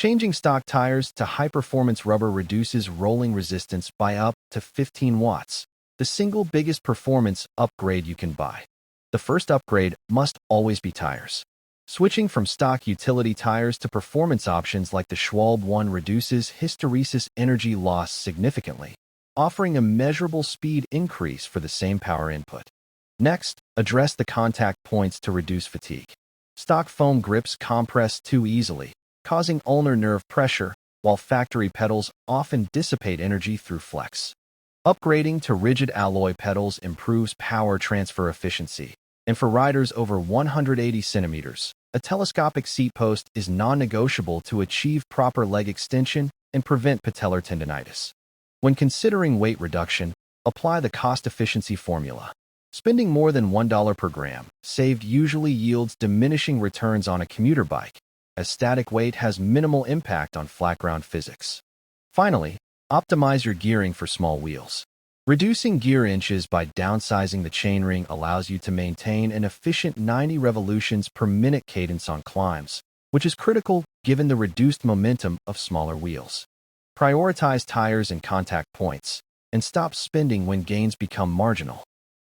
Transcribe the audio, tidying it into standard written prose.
Changing stock tires to high-performance rubber reduces rolling resistance by up to 15 watts, the single biggest performance upgrade you can buy. The first upgrade must always be tires. Switching from stock utility tires to performance options like the Schwalbe one reduces hysteresis energy loss significantly, offering a measurable speed increase for the same power input. Next, address the contact points to reduce fatigue. Stock foam grips compress too easily, causing ulnar nerve pressure, while factory pedals often dissipate energy through flex. Upgrading to rigid alloy pedals improves power transfer efficiency, and for riders over 180 centimeters, a telescopic seat post is non-negotiable to achieve proper leg extension and prevent patellar tendinitis. When considering weight reduction, apply the cost-efficiency formula. Spending more than $1 per gram saved usually yields diminishing returns on a commuter bike, as static weight has minimal impact on flat ground physics. Finally, optimize your gearing for small wheels. Reducing gear inches by downsizing the chainring allows you to maintain an efficient 90 revolutions per minute cadence on climbs, which is critical given the reduced momentum of smaller wheels. Prioritize tires and contact points, and stop spending when gains become marginal.